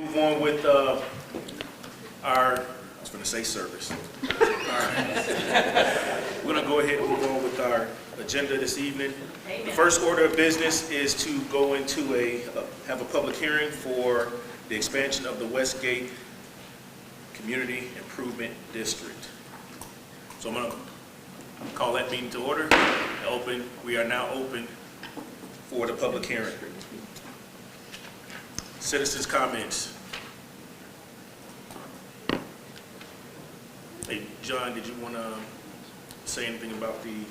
Move on with our, I was going to say service. All right. We're going to go ahead and move on with our agenda this evening. The first order of business is to go into have a public hearing for the expansion of the Westgate Community Improvement District. So I'm going to call that meeting to order. We are now open for the public hearing. Citizens' comments. Hey, John, did you want to say anything about the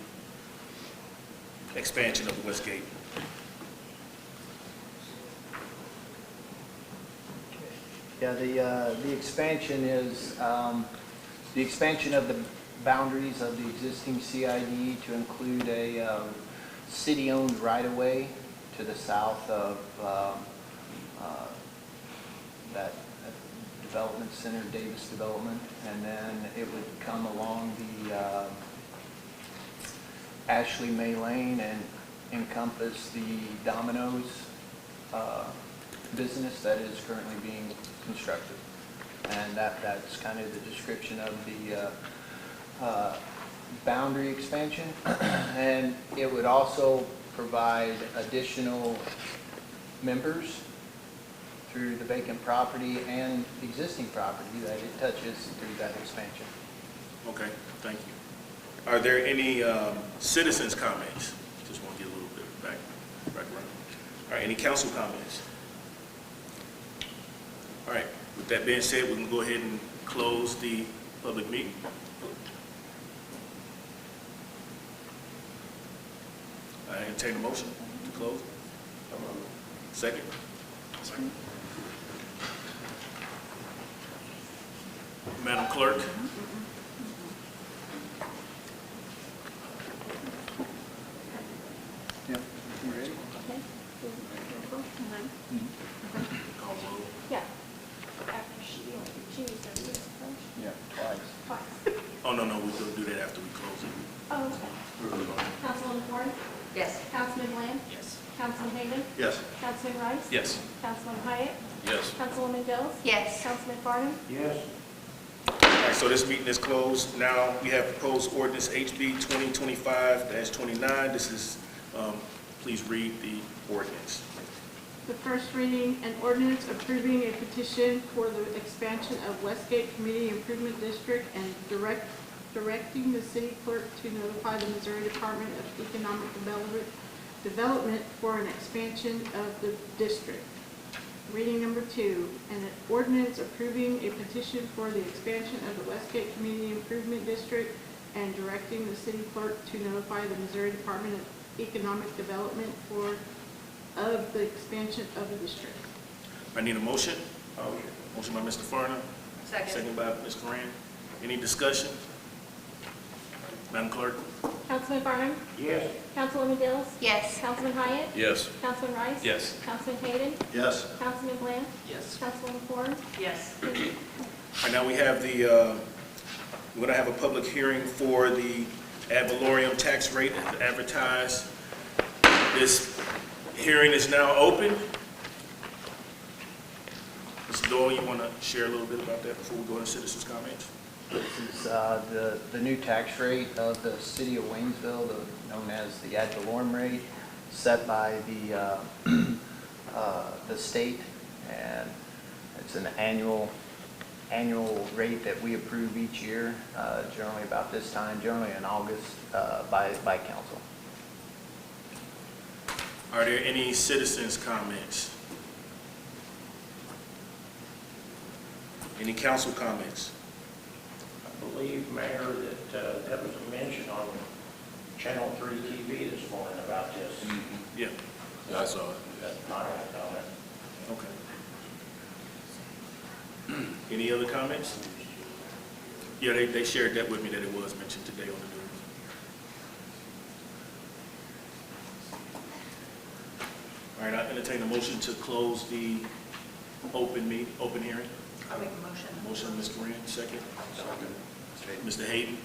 expansion of the Westgate? Yeah, the expansion is the expansion of the boundaries of the existing CID to include a city-owned right-of-way to the south of that development center, Davis Development, and then it would come along the Ashley May Lane and encompass the Domino's business that is currently being constructed. And that's kind of the description of the boundary expansion. And it would also provide additional members through the vacant property and existing property that it touches through that expansion. Okay, thank you. Are there any citizens' comments? Just want to get a little bit of background. All right, any council comments? All right, with that being said, we can go ahead and close the public meeting. I entertain a motion to close. Second. Second. Madam Clerk. Yeah, you ready? Okay. Yeah. After she used her list first. Yeah, twice. Twice. Oh, no, we're going to do that after we close it. Oh, okay. Councilwoman Ford? Yes. Councilman Lamb? Yes. Councilman Hayden? Yes. Councilman Rice? Yes. Councilman Hyatt? Yes. Councilwoman Dills? Yes. Councilman Farnum? Yes. All right, so this meeting is closed. Now we have proposed ordinance HB 2025-29. This is, please read the ordinance. The first reading, an ordinance approving a petition for the expansion of Westgate Community Improvement District and directing the city clerk to notify the Missouri Department of Economic Development for an expansion of the district. Reading number 2, an ordinance approving a petition for the expansion of the Westgate Community Improvement District and directing the city clerk to notify the Missouri Department of Economic Development of the expansion of the district. I need a motion. Motion by Mr. Farnum. Second. Second by Ms. Coran. Any discussion? Madam Clerk? Councilman Farnum? Yes. Councilwoman Dills? Yes. Councilman Hyatt? Yes. Councilman Rice? Yes. Councilman Hayden? Yes. Councilman Bland? Yes. Councilwoman Ford? Yes. All right, now we have we're going to have a public hearing for the ad valorem tax rate advertised. This hearing is now open. Mr. Doyle, you want to share a little bit about that before we go into citizens' comments? This is the new tax rate of the city of Waynesville, known as the ad valorem rate, set by the state, and it's an annual rate that we approve each year, generally about this time, generally in August, by council. Are there any citizens' comments? Any council comments? I believe, Mayor, that that was a mention on Channel 3 TV this morning about this. Yeah, I saw it. That's my comment. Okay. Any other comments? Yeah, they shared that with me, that it was mentioned today on the news. All right, I entertain a motion to close the open hearing. I'll make a motion. Motion, Ms. Coran, second. Mr. Hayden.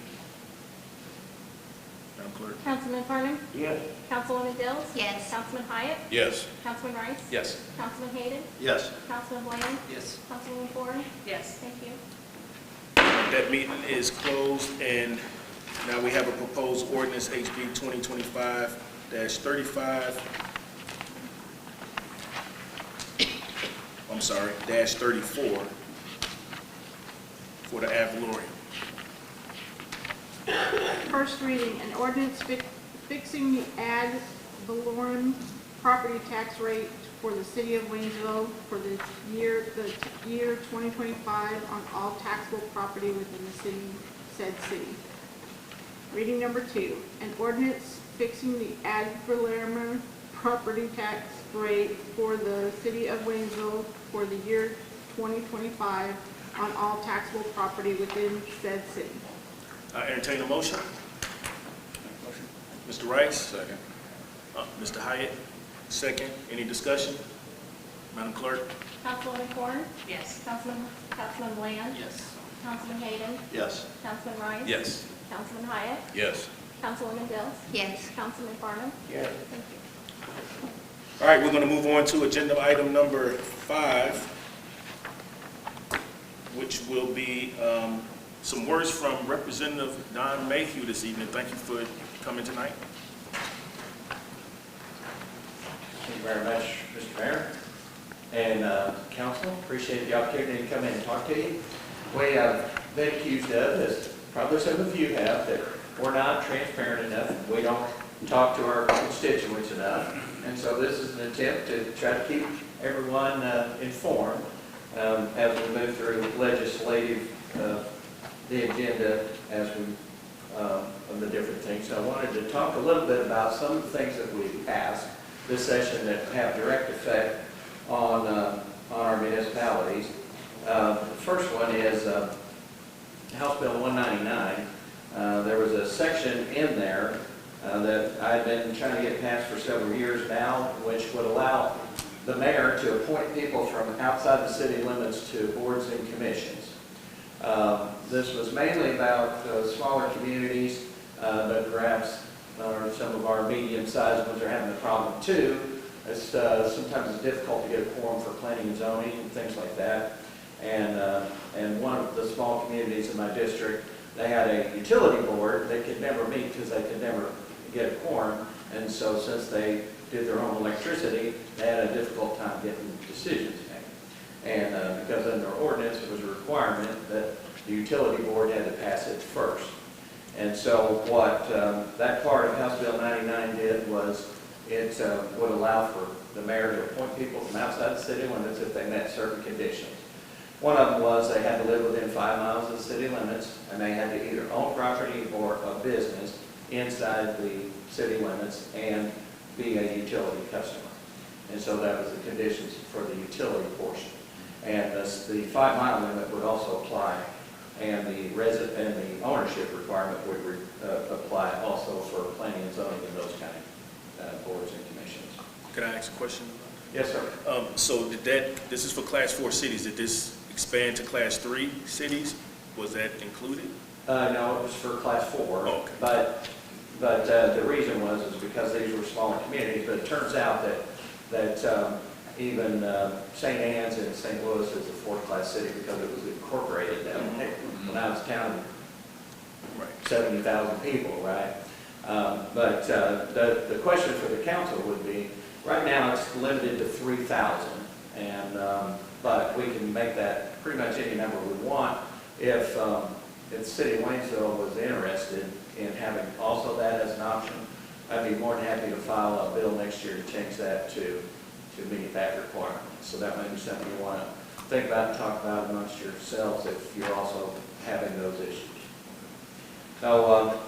Madam Clerk? Councilman Farnum? Yes. Councilwoman Dills? Yes. Councilman Hyatt? Yes. Councilman Rice? Yes. Councilman Hayden? Yes. Councilman Bland? Yes. Councilwoman Ford? Yes. Thank you. That meeting is closed, and now we have a proposed ordinance HB 2025-35. I'm sorry, -34 for the ad valorem. First reading, an ordinance fixing the ad valorem property tax rate for the city of Waynesville for the year 2025 on all taxable property within the said city. Reading number 2, an ordinance fixing the ad valorem property tax rate for the city of Waynesville for the year 2025 on all taxable property within said city. I entertain a motion. Mr. Rice? Second. Mr. Hyatt? Second. Any discussion? Madam Clerk? Councilwoman Ford? Yes. Councilman Bland? Yes. Councilman Hayden? Yes. Councilman Rice? Yes. Councilman Hyatt? Yes. Councilwoman Dills? Yes. Councilman Farnum? Yes. Thank you. All right, we're going to move on to agenda item number 5, which will be some words from Representative Don Mayhew this evening. Thank you for coming tonight. Thank you very much, Mr. Mayor and council. Appreciate the opportunity to come in and talk to you. We have been accused of, as probably some of you have, that we're not transparent enough. We don't talk to our constituents enough. And so this is an attempt to try to keep everyone informed as we move through legislative, the agenda as we, of the different things. So I wanted to talk a little bit about some of the things that we passed this session that have direct effect on our municipalities. The first one is House Bill 199. There was a section in there that I've been trying to get passed for several years now, which would allow the mayor to appoint people from outside the city limits to boards and commissions. This was mainly about smaller communities, but perhaps some of our medium-sized ones are having a problem too. Sometimes it's difficult to get a quorum for planning and zoning and things like that. And one of the small communities in my district, they had a utility board that could never meet because they could never get a quorum. And so since they did their own electricity, they had a difficult time getting decisions made. And because in their ordinance, it was a requirement that the utility board had to pass it first. And so what that part of House Bill 99 did was it would allow for the mayor to appoint people from outside the city limits if they met certain conditions. One of them was they had to live within 5 miles of the city limits, and they had to either own property or a business inside the city limits and be a utility customer. And so that was the conditions for the utility portion. And the 5 mile limit would also apply, and the ownership requirement would apply also for planning and zoning and those kind of boards and commissions. Can I ask a question? Yes, sir. So this is for Class 4 cities. Did this expand to Class 3 cities? Was that included? No, it was for Class 4. Oh, okay. But the reason was because these were smaller communities. But it turns out that even St. Anne's and St. Louis is a 4th class city because it was incorporated now. When I was counting, Right. 70,000 people, right? But the question for the council would be, right now it's limited to 3,000, and but we can make that pretty much any number we want if the city of Waynesville was interested in having also that as an option. I'd be more than happy to file a bill next year to change that to meet that requirement. So that may be something you want to think about and talk about amongst yourselves if you're also having those issues. So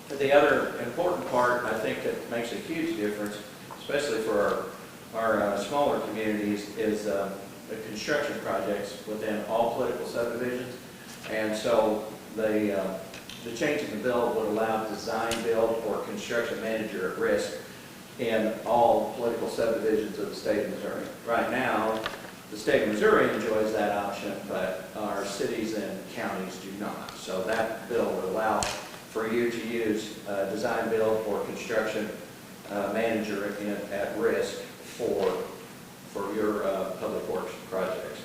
the other important part, I think, that makes a huge difference, especially for our smaller communities, is the construction projects within all political subdivisions. And so the change in the bill would allow design, build, or construction manager at risk in all political subdivisions of the state of Missouri. Right now, the state of Missouri enjoys that option, but our cities and counties do not. So that bill would allow for you to use design, build, or construction manager at risk for your public works projects.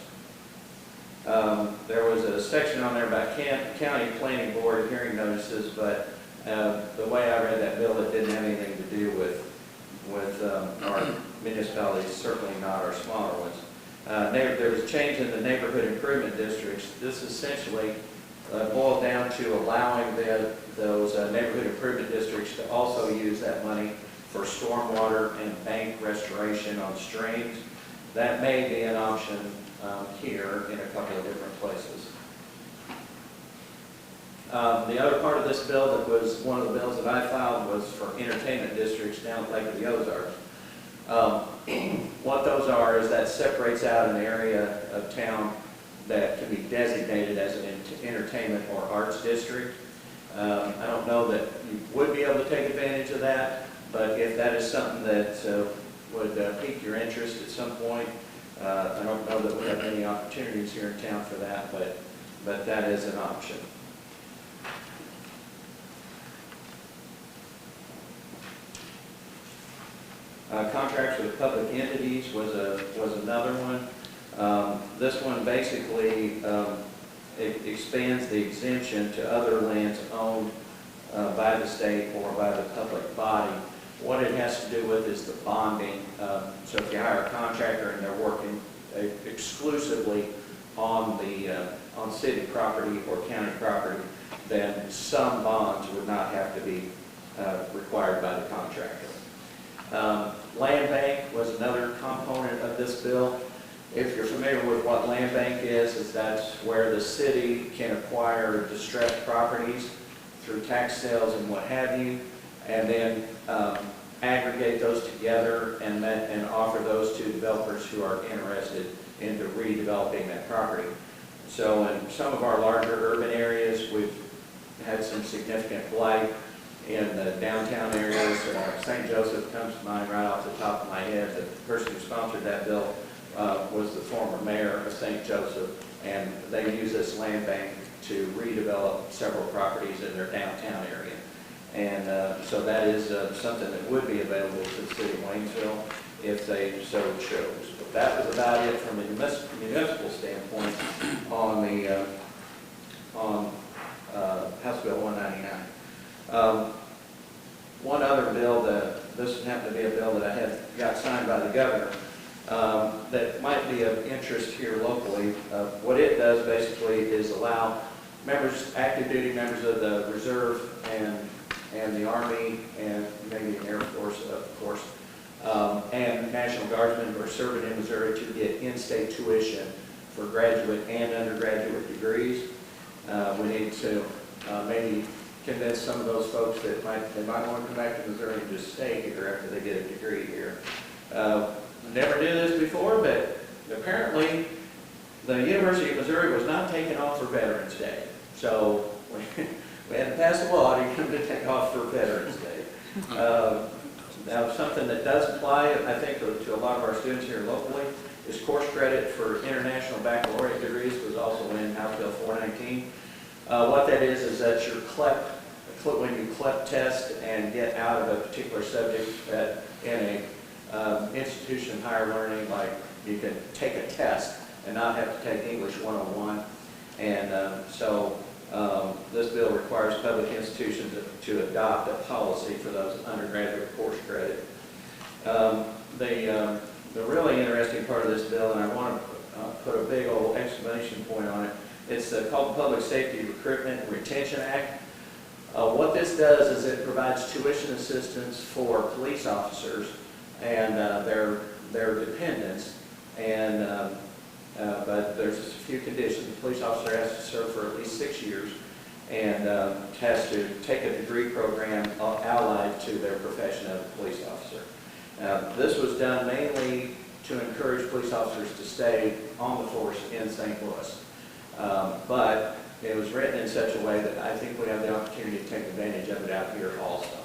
There was a section on there about county planning board hearing notices, but the way I read that bill, it didn't have anything to do with our municipalities, certainly not our smaller ones. There was a change in the neighborhood improvement districts. This essentially boiled down to allowing those neighborhood improvement districts to also use that money for stormwater and bank restoration on streams. That may be an option here in a couple of different places. The other part of this bill that was one of the bills that I filed was for entertainment districts down at Lake of the Ozarks. What those are is that separates out an area of town that can be designated as an entertainment or arts district. I don't know that you would be able to take advantage of that, but if that is something that would pique your interest at some point, I don't know that we have any opportunities here in town for that, but that is an option. Contracts with public entities was another one. This one basically it expands the exemption to other lands owned by the state or by the public body. What it has to do with is the bonding. So if you hire a contractor and they're working exclusively on city property or county property, then some bonds would not have to be required by the contractor. Land bank was another component of this bill. If you're familiar with what land bank is that's where the city can acquire distressed properties through tax sales and what have you, and then aggregate those together and offer those to developers who are interested in redeveloping that property. So in some of our larger urban areas, we've had some significant blight in the downtown areas. St. Joseph comes to mind right off the top of my head. The person who sponsored that bill was the former mayor of St. Joseph, and they use this land bank to redevelop several properties in their downtown area. And so that is something that would be available to the city of Waynesville if they so chose. But that was about it from a municipal standpoint on House Bill 199. One other bill, this happened to be a bill that I got signed by the governor, that might be of interest here locally. What it does basically is allow members, active duty members of the Reserve and the Army and maybe the Air Force, of course, and National Guardsmen who are serving in Missouri to get in-state tuition for graduate and undergraduate degrees. We need to maybe convince some of those folks that they might want to come back to Missouri and just stay here after they get a degree here. Never did this before, but apparently the University of Missouri was not taken off for Veterans Day. So we had to pass a law to take off for Veterans Day. Now, something that does apply, I think, to a lot of our students here locally is course credit for international baccalaureate degrees was also in House Bill 419. What that is that your when you CLEP test and get out of a particular subject in a institution of higher learning, like you can take a test and not have to take English 101. And so this bill requires public institutions to adopt a policy for those undergraduate course credit. The really interesting part of this bill, and I want to put a big old exclamation point on it, it's called the Public Safety Recruitment and Retention Act. What this does is it provides tuition assistance for police officers and their dependents, and but there's a few conditions. The police officer has to serve for at least 6 years and has to take a degree program allied to their profession of a police officer. This was done mainly to encourage police officers to stay on the force in St. Louis. But it was written in such a way that I think we have the opportunity to take advantage of it out here also.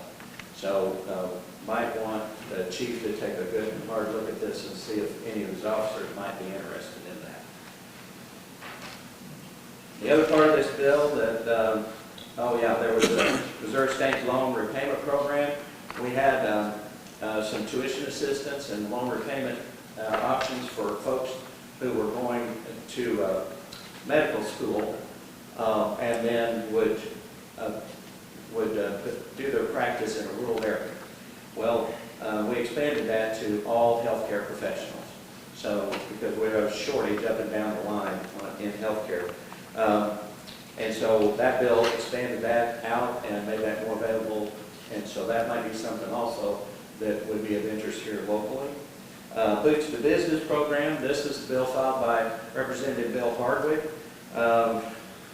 So might want the chief to take a good and hard look at this and see if any of his officers might be interested in that. The other part of this bill that Oh, yeah, there was a Reserve State Loan Repayment Program. We had some tuition assistance and loan repayment options for folks who were going to medical school and then would do their practice in a rural area. Well, we expanded that to all healthcare professionals. So, because we have a shortage up and down the line in healthcare. And so that bill expanded that out and made that more available. And so that might be something also that would be of interest here locally. Boots to Business Program. This is the bill filed by Representative Bill Hardwick.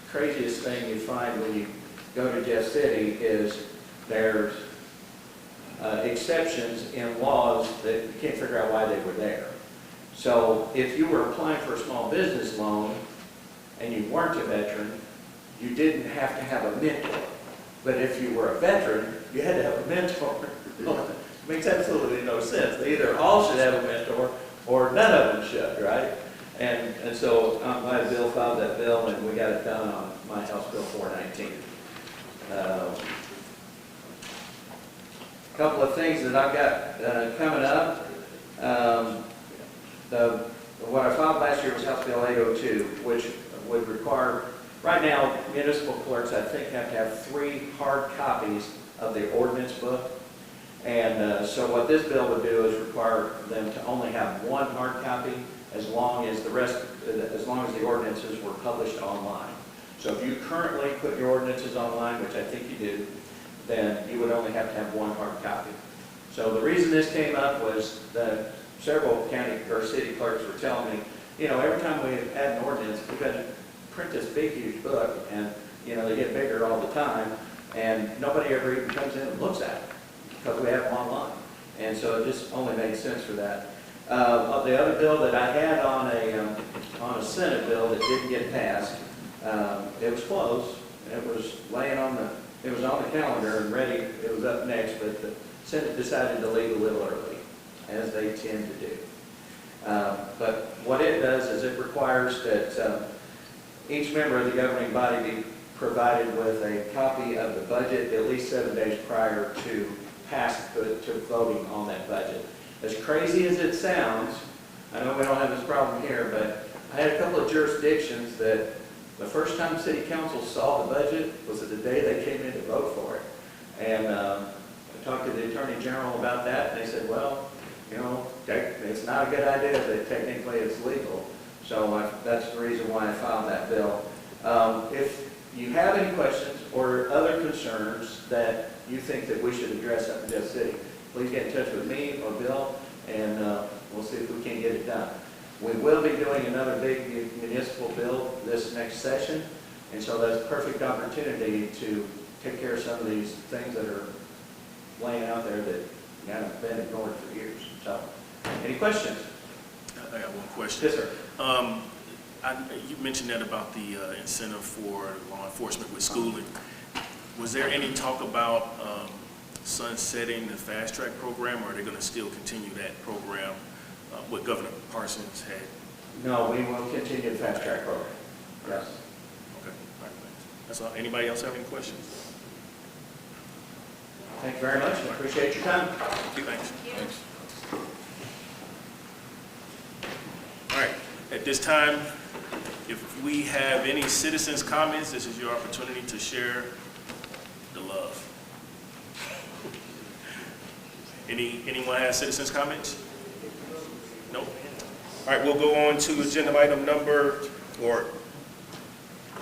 Craziest thing you find when you go to Jeff City is there's exceptions in laws that you can't figure out why they were there. So if you were applying for a small business loan and you weren't a veteran, you didn't have to have a mentor. But if you were a veteran, you had to have a mentor. Makes absolutely no sense. They either all should have a mentor or none of them should, right? And so I'm glad Bill filed that bill and we got it done on my House Bill 419. A couple of things that I've got coming up. What I filed last year was House Bill 802, which would require, right now, municipal clerks, I think, have to have 3 hard copies of the ordinance book. And so what this bill would do is require them to only have 1 hard copy as long as the ordinances were published online. So if you currently put your ordinances online, which I think you do, then you would only have to have 1 hard copy. So the reason this came up was that several county or city clerks were telling me, every time we add an ordinance, we've got to print this big, huge book, and, they get bigger all the time, and nobody ever even comes in and looks at it, because we have them online. And so it just only made sense for that. The other bill that I had on a Senate bill that didn't get passed, it was close. It was it was on the calendar and ready. It was up next, but the Senate decided to leave a little early, as they tend to do. But what it does is it requires that each member of the governing body be provided with a copy of the budget at least 7 days prior to voting on that budget. As crazy as it sounds, I know we don't have this problem here, but I had a couple of jurisdictions that the first time city council saw the budget was the day they came in to vote for it. And I talked to the Attorney General about that, and they said, well, it's not a good idea that technically it's legal. So that's the reason why I filed that bill. If you have any questions or other concerns that you think that we should address up in Jeff City, please get in touch with me or Bill, and we'll see if we can get it done. We will be doing another big municipal bill this next session, and so that's a perfect opportunity to take care of some of these things that are laying out there that have been ignored for years. So, any questions? I got one question. Yes, sir. You mentioned that about the incentive for law enforcement with schooling. Was there any talk about sunsetting the fast track program, or are they going to still continue that program, what Governor Parsons had? No, we will continue the fast track program. Yes. Okay. All right, thanks. That's all. Anybody else have any questions? Thank you very much. I appreciate your time. Thanks. Thanks. All right. At this time, if we have any citizens' comments, this is your opportunity to share the love. Anyone have citizens' comments? Nope. All right, we'll go on to agenda item number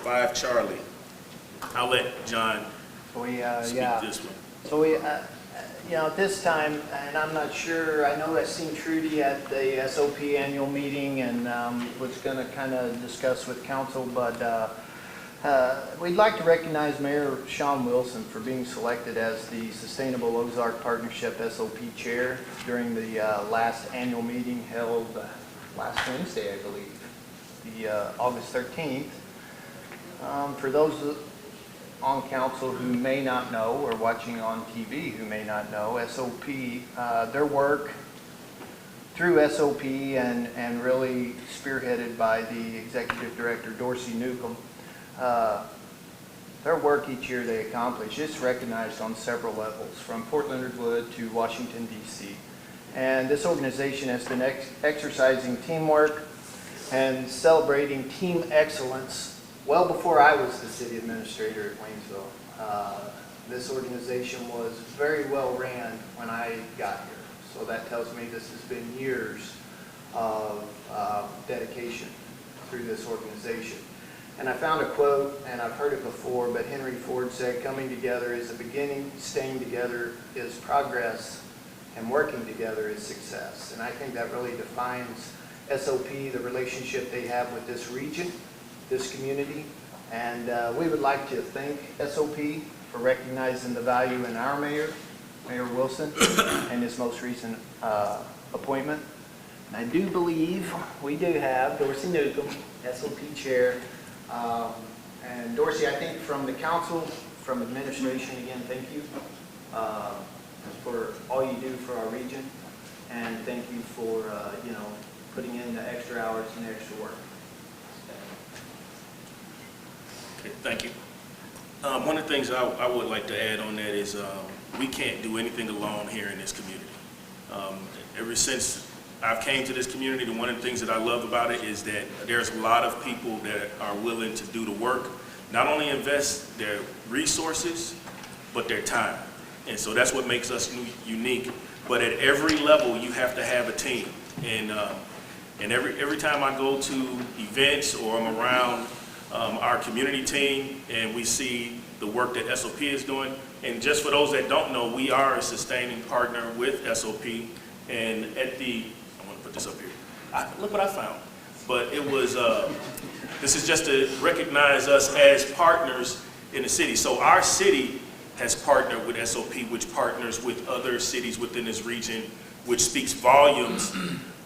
5, Charlie. I'll let John speak this one. So at this time, and I'm not sure, I know I've seen Trudy at the SOP annual meeting and was going to kind of discuss with council, but we'd like to recognize Mayor Sean Wilson for being selected as the Sustainable Ozark Partnership SOP Chair during the last annual meeting held last Wednesday, I believe, the August 13th. For those on council who may not know, or watching on TV who may not know, SOP, their work through SOP and really spearheaded by the Executive Director, Dorsey Newcomb, their work each year they accomplish is recognized on several levels, from Fort Leonard Wood to Washington, D.C. And this organization has been exercising teamwork and celebrating team excellence well before I was the city administrator at Waynesville. This organization was very well ran when I got here. So that tells me this has been years of dedication through this organization. And I found a quote, and I've heard it before, but Henry Ford said, "Coming together is a beginning, staying together is progress, and working together is success." And I think that really defines SOP, the relationship they have with this region, this community. And we would like to thank SOP for recognizing the value in our mayor, Mayor Wilson, and his most recent appointment. And I do believe we do have Dorsey Newcomb, SOP chair. And Dorsey, I think from the council, from administration, again, thank you for all you do for our region. And thank you for, putting in the extra hours and the extra work. Okay, thank you. One of the things I would like to add on that is we can't do anything alone here in this community. Ever since I've came to this community, and one of the things that I love about it is that there's a lot of people that are willing to do the work, not only invest their resources, but their time. And so that's what makes us unique. But at every level, you have to have a team. And every time I go to events or I'm around our community team and we see the work that SOP is doing, and just for those that don't know, we are a sustaining partner with SOP. And at the, I want to put this up here. Look what I found. But it was, this is just to recognize us as partners in the city. So our city has partnered with SOP, which partners with other cities within this region, which speaks volumes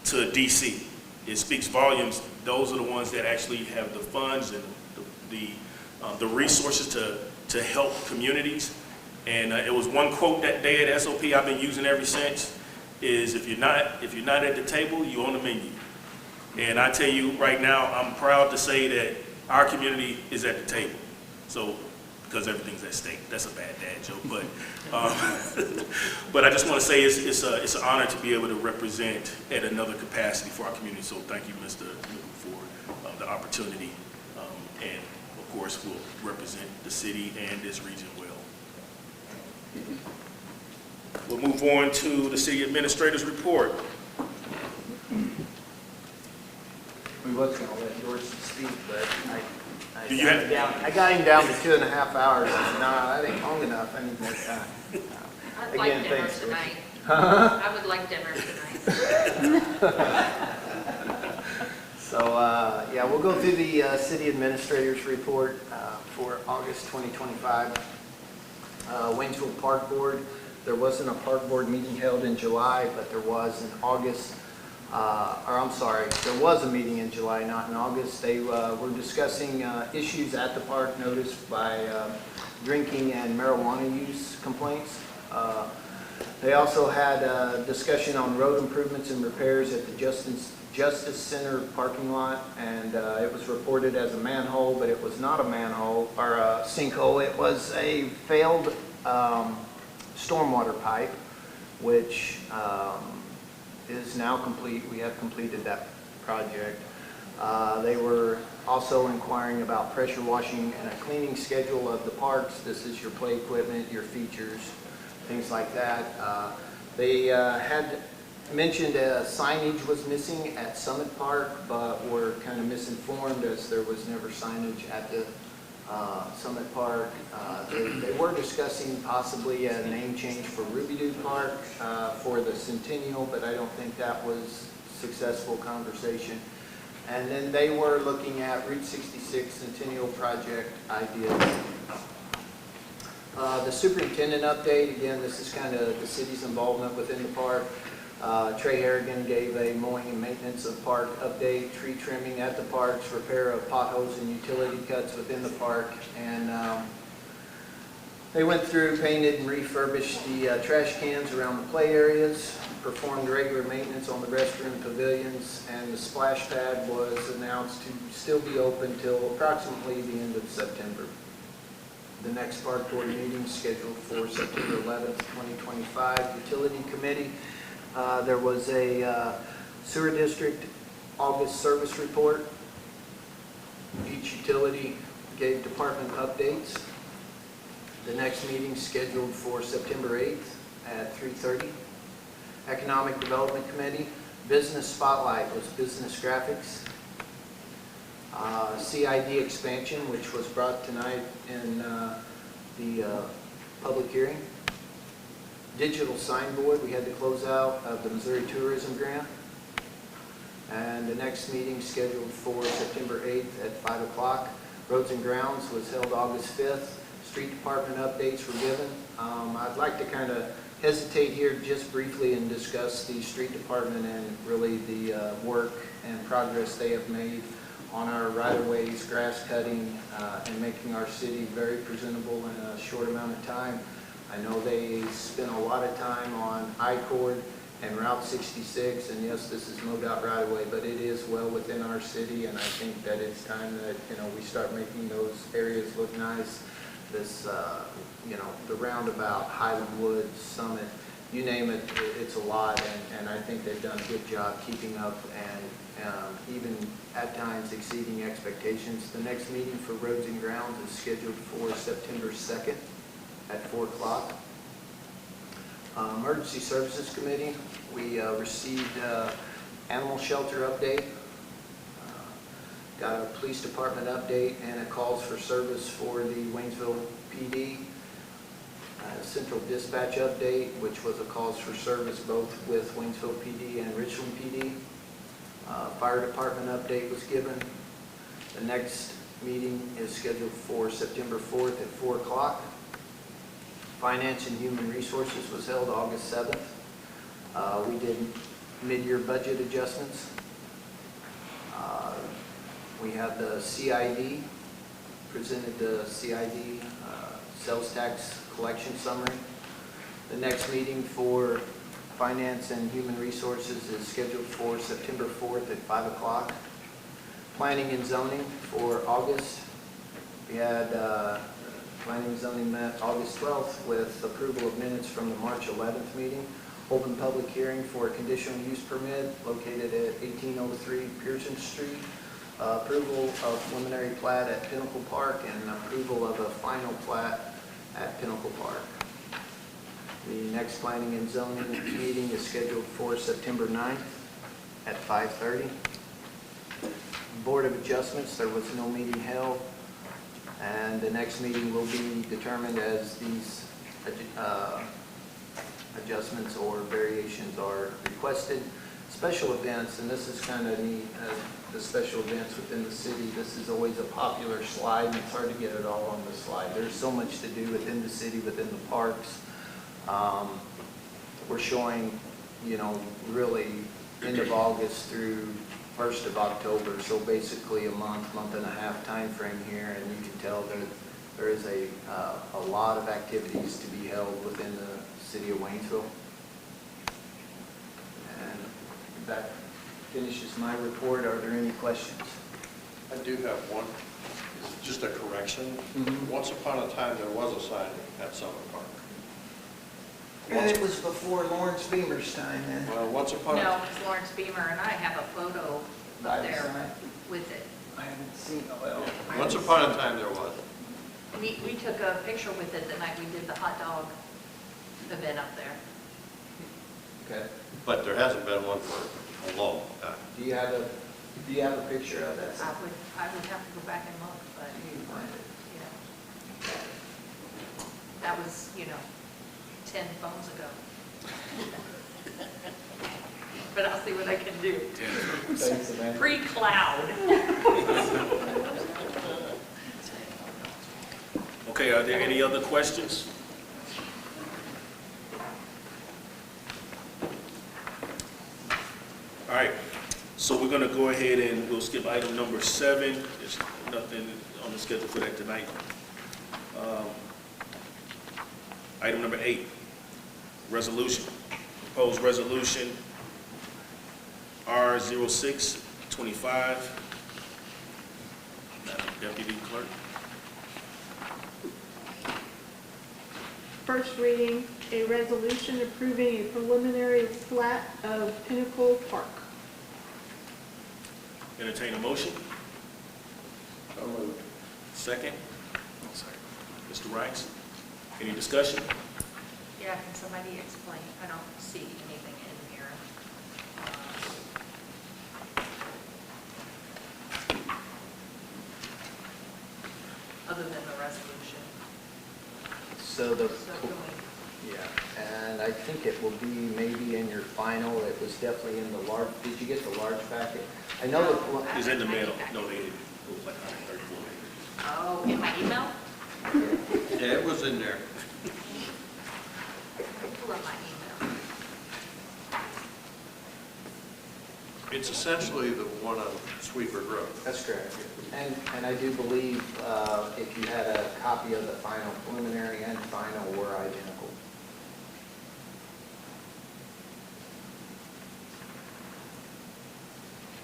to DC. It speaks volumes. Those are the ones that actually have the funds and the resources to help communities. And it was one quote that day at SOP I've been using ever since, is if you're not at the table, you're on the menu. And I tell you right now, I'm proud to say that our community is at the table. So, because everything's at stake. That's a bad dad joke, but but I just want to say it's an honor to be able to represent at another capacity for our community. So thank you, Mr. Newton, for the opportunity, and of course we'll represent the city and this region well. We'll move on to the city administrator's report. We was going to let Dorsey speak, but I got him down to 2.5 hours. Nah, that ain't long enough. I need more time. I'd like Again, dinner thanks, Dorsey. tonight. I would like dinner tonight. So, yeah, we'll go through the city administrator's report for August 2025. Waynesville Park Board, there wasn't a park board meeting held in July, but there was in August. There was a meeting in July, not in August. They were discussing issues at the park noticed by drinking and marijuana use complaints. They also had a discussion on road improvements and repairs at the Justice Center parking lot, and it was reported as a manhole, but it was not a manhole or a sinkhole. It was a failed stormwater pipe, which is now complete. We have completed that project. They were also inquiring about pressure washing and a cleaning schedule of the parks. This is your play equipment, your features, things like that. They had mentioned signage was missing at Summit Park, but were kind of misinformed as there was never signage at the Summit Park. They were discussing possibly a name change for Ruby-Doo Park for the Centennial, but I don't think that was successful conversation. And then they were looking at Route 66 Centennial project ideas. The superintendent update, again, this is kind of the city's involvement within the park. Trey Harrigan gave a mowing and maintenance of park update, tree trimming at the parks, repair of potholes and utility cuts within the park, and they went through, painted and refurbished the trash cans around the play areas, performed regular maintenance on the restroom pavilions, and the splash pad was announced to still be open till approximately the end of September. The next park board meeting scheduled for September 11th, 2025. Utility Committee, there was a sewer district August service report. Each utility gave department updates. The next meeting scheduled for September 8th at 3:30. Economic Development Committee, Business Spotlight was business graphics. CID expansion, which was brought tonight in the public hearing. Digital signboard, we had the closeout of the Missouri Tourism Grant. And the next meeting scheduled for September 8th at 5 o'clock. Roads and Grounds was held August 5th. Street Department updates were given. I'd like to kind of hesitate here just briefly and discuss the Street Department and really the work and progress they have made on our right-of-ways, grass cutting, and making our city very presentable in a short amount of time. I know they spent a lot of time on I-Cord and Route 66, and yes, this is MoDOT right-of-way, but it is well within our city, and I think that it's time that, we start making those areas look nice. This, the roundabout, Highland Woods, Summit, you name it, it's a lot, and I think they've done a good job keeping up and even at times exceeding expectations. The next meeting for Roads and Grounds is scheduled for September 2nd at 4 o'clock. Emergency Services Committee, we received animal shelter update, got a police department update, and a calls for service for the Waynesville PD. Central dispatch update, which was a calls for service both with Waynesville PD and Richland PD. Fire department update was given. The next meeting is scheduled for September 4th at 4 o'clock. Finance and Human Resources was held August 7th. We did mid-year budget adjustments. We had the CID, presented the CID sales tax collection summary. The next meeting for Finance and Human Resources is scheduled for September 4th at 5 o'clock. Planning and Zoning for August. We had Planning and Zoning met August 12th with approval of minutes from the March 11th meeting. Open public hearing for a conditional use permit located at 1803 Pearson Street. Approval of preliminary plat at Pinnacle Park and approval of a final plat at Pinnacle Park. The next Planning and Zoning meeting is scheduled for September 9th at 5:30. Board of Adjustments, there was no meeting held, and the next meeting will be determined as these adjustments or variations are requested. Special events, and this is kind of neat, the special events within the city. This is always a popular slide, and it's hard to get it all on the slide. There's so much to do within the city, within the parks. We're showing, really end of August through 1st of October, so basically a month and a half time frame here, and you can tell that there is a lot of activities to be held within the city of Waynesville. And that finishes my report. Are there any questions? I do have one. It's just a correction. Mhm. Once upon a time, there was a sign at Summit Park. And it was before Lawrence Beamer's time, then. Well, once upon a No, it's Lawrence Beamer, and I have a photo By up the there sign? with it. I haven't seen, well. once upon a time there was. We took a picture with it the night we did the hot dog event up there. Okay. But there hasn't been one for a long time. Do you have a picture of that? I would have to go back and look, but, You can find it. yeah. That was, 10 phones ago. But I'll see what I can do. Thanks, Amanda. Pre-cloud. Okay, are there any other questions? All right, so we're gonna go ahead and we'll skip item number 7. There's nothing on the schedule for that tonight. Item number 8, resolution. Proposed resolution R0625. Madam Deputy Clerk. First reading, a resolution approving a preliminary plat of Pinnacle Park. Entertain a motion. So moved. Second. Mr. Rice, any discussion? Yeah, can somebody explain? I don't see anything in here. Other than the resolution. So the, So can we, yeah, and I think it will be maybe in your final, it was definitely in the large, did you get the large packet? I know the, It's in the mail. No, they didn't. It was like 134 pages. oh, in my email? Yeah, it was in there. Pull up my email. It's essentially the one on Sweeper Road. that's correct. And I do believe if you had a copy of the final, preliminary and final were identical.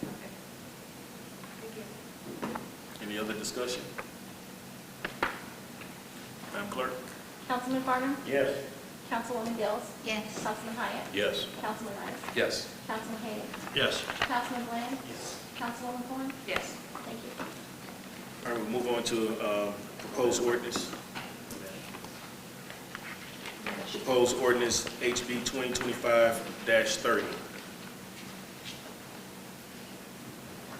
Okay. Thank you. Any other discussion? Madam Clerk? Councilman Farnum? Yes. Councilwoman Gills? Yes. Councilman Hyatt? Yes. Councilman Rice? Yes. Councilman Hayden? Yes. Councilman Bland? Councilwoman Thorne? Yes. Thank you. All right, we'll move on to proposed ordinance. Proposed ordinance HB 2025-30.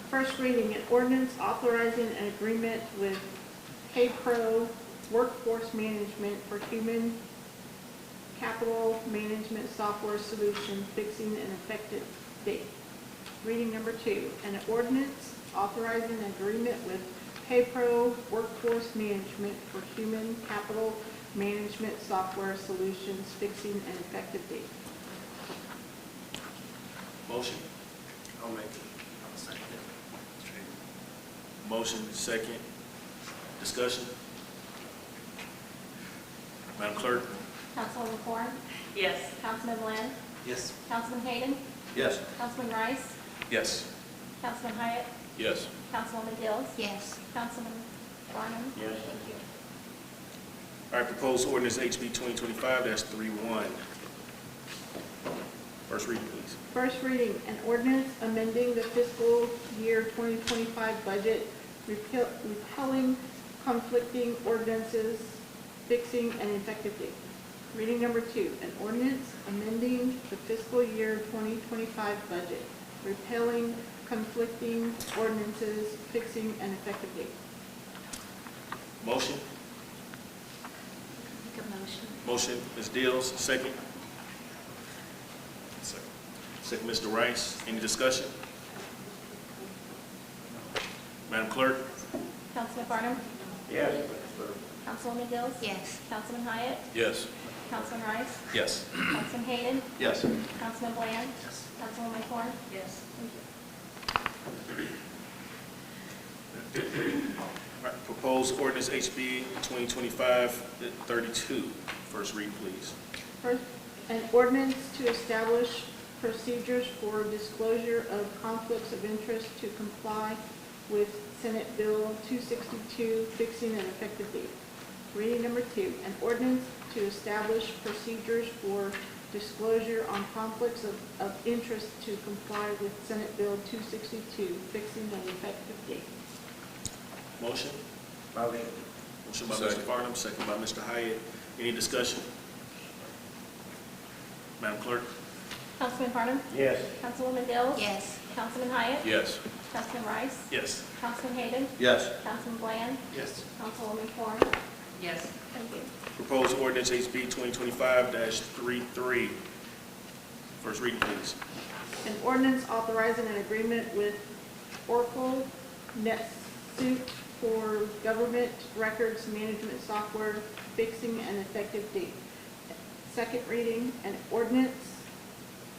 First reading, an ordinance authorizing an agreement with PayPro Workforce Management for human capital management software solution, fixing an effective date. Reading number 2, an ordinance authorizing an agreement with PayPro Workforce Management for human capital management software solutions, fixing an effective date. Motion? I'll make it. I'll second Motion, second. Discussion? Madam Clerk? Councilwoman Thorne? Yes. Councilman Bland? Yes. Councilman Hayden? Yes. Councilman Rice? Yes. Councilman Hyatt? Yes. Councilwoman Gills? Yes. Councilman Farnum? Yes. Thank you. All right, proposed ordinance HB 2025-31. First reading, please. First reading, an ordinance amending the fiscal year 2025 budget, repealing conflicting ordinances, fixing an effective date. Reading number 2, an ordinance amending the fiscal year 2025 budget, repealing conflicting ordinances, fixing an effective date. Motion? Make a motion. Motion, Ms. Dills, second. Second, Mr. Rice. Any discussion? Madam Clerk? Councilman Farnum? Yes. Councilwoman Gills? Yes. Councilman Hyatt? Yes. Councilman Rice? Yes. Councilman Hayden? Yes. Councilman Bland? Councilwoman Thorne? Yes. Thank you. All right, proposed ordinance HB 2025-32. First reading, please. First, an ordinance to establish procedures for disclosure of conflicts of interest to comply with Senate Bill 262, fixing an effective date. Reading number 2, an ordinance to establish procedures for disclosure on conflicts of interest to comply with Senate Bill 262, fixing an effective date. Motion? Motion. Motion by Mr. Farnum, second by Mr. Hyatt. Any discussion? Madam Clerk? Councilman Farnum? Yes. Councilwoman Gills? Yes. Councilman Hyatt? Yes. Councilman Rice? Yes. Councilman Hayden? Yes. Councilman Bland? Yes. Councilwoman Thorne? Yes. Thank you. Proposed ordinance HB 2025-33. First reading, please. An ordinance authorizing an agreement with Oracle NetSuite for government records management software, fixing an effective date. Second reading, an ordinance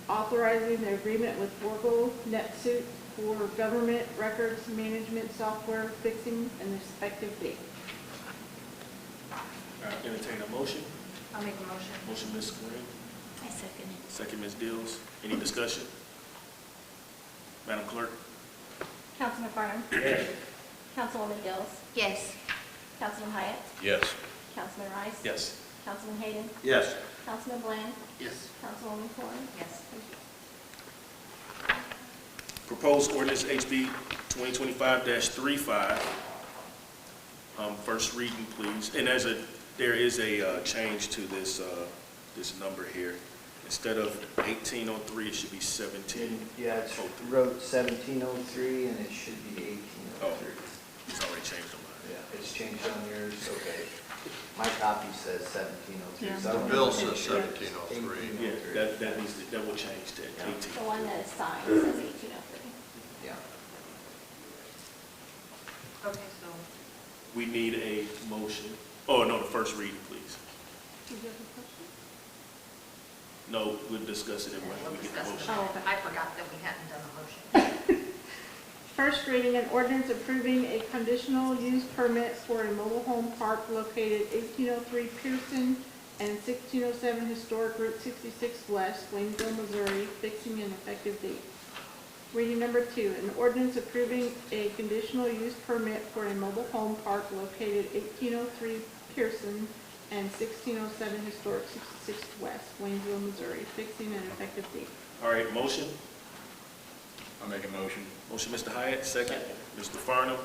authorizing the agreement with Oracle NetSuite for government records management software, fixing an effective date. All right, entertain a motion. I'll make a motion. Motion, Ms. Green. I second it. Second, Ms. Dills. Any discussion? Madam Clerk? Councilman Farnum? Yes. Councilwoman Gills? Yes. Councilman Hyatt? Yes. Councilman Rice? Yes. Councilman Hayden, Yes. Councilman Bland, Yes. Councilwoman Corn. Yes. Thank you. Proposed ordinance HB 2025-35. First reading, please. And there is a change to this number here. Instead of 1803, it should be 17. Yeah, it's wrote 1703 and it should be 1803. It's already changed on mine. Yeah, it's changed on yours, okay. My copy says 1703. Yeah. so I The wanted bill to make says sure it's 1703. Yeah, 1803. that will change to Yeah. 18. The one that is signed says 1803. Yeah. Okay, so, We need a motion. Oh, no, the first reading, please. Did you have a question? No, we'll discuss it when we'll we get the discuss motion. it. Oh, okay. I forgot that we hadn't done the motion. First reading, an ordinance approving a conditional use permit for a mobile home park located 1803 Pearson and 1607 Historic Route 66 West, Waynesville, Missouri, fixing an effective date. Reading number 2, an ordinance approving a conditional use permit for a mobile home park located 1803 Pearson and 1607 Historic 66 West, Waynesville, Missouri, fixing an effective date. All right, motion. I'll make a motion. Motion, Mr. Hyatt, second. Mr. Farnum,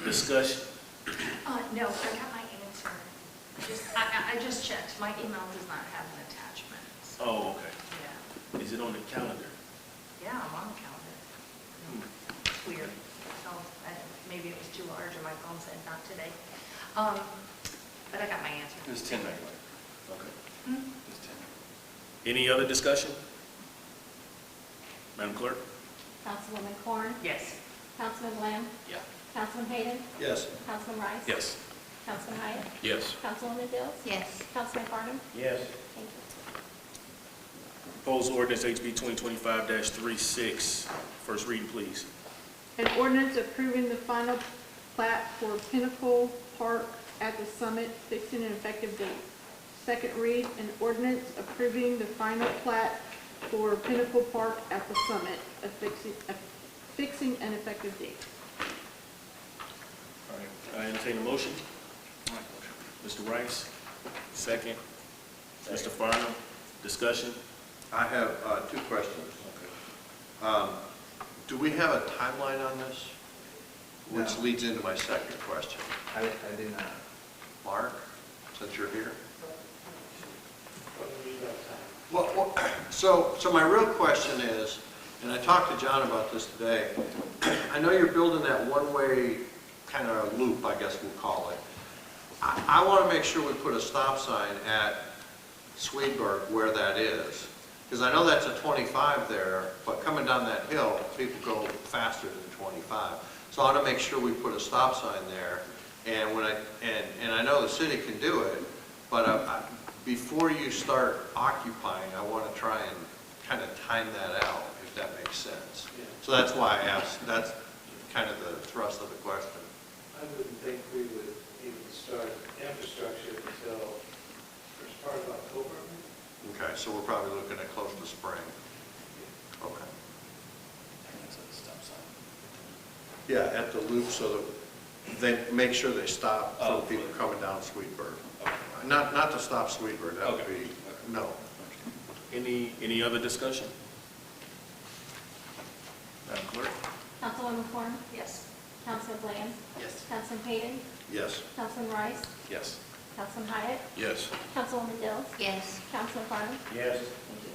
discussion. No, I got my answer. I just checked. My email does not have an attachment. So, Oh, okay. yeah. Is it on the calendar? Yeah, I'm on the calendar. It's weird. So, maybe it was too large or my phone said not today. But I got my answer. It's 10 minutes. Okay. Hmm? It's 10. Any other discussion? Madam Clerk? Councilwoman Corn, Yes. Councilman Bland, Yeah. Councilman Hayden, Yes. Councilman Rice. Yes. Councilman Hyatt, Yes. Councilwoman Dills, Yes. Councilman Farnum. Yes. Thank you. Proposed ordinance HB 2025-36. First reading, please. An ordinance approving the final plat for Pinnacle Park at the Summit, fixing an effective date. Second read, an ordinance approving the final plat for Pinnacle Park at the Summit, fixing an effective date. All right. I entertain a motion. Mr. Rice, second. Mr. Farnum, discussion. I have 2 questions. Okay. Do we have a timeline on this? Which No. leads into my second question. I do not. Mark, since you're here? Well, so my real question is, and I talked to John about this today, I know you're building that one-way kind of loop, I guess we'll call it. I want to make sure we put a stop sign at Swedberg where that is. Because I know that's a 25 there, but coming down that hill, people go faster than 25. So I want to make sure we put a stop sign there. And and I know the city can do it, but before you start occupying, I want to try and kind of time that out, if that makes sense. So that's why I asked, that's kind of the thrust of the question. I wouldn't think we would even start infrastructure until first part of October. Okay, so we're probably looking at close to spring. Okay. Yeah, at the loop, so that they make sure they stop for people coming down Sweetburg. Not to stop Sweetburg, that would be, no. Any other discussion? Madam Clerk? Councilwoman Corn, Yes. Councilman Bland, Yes. Councilman Hayden, Yes. Councilman Rice, Yes. Councilman Hyatt, Yes. Councilwoman Dills, Yes. Councilman Farnum. Yes. Thank you.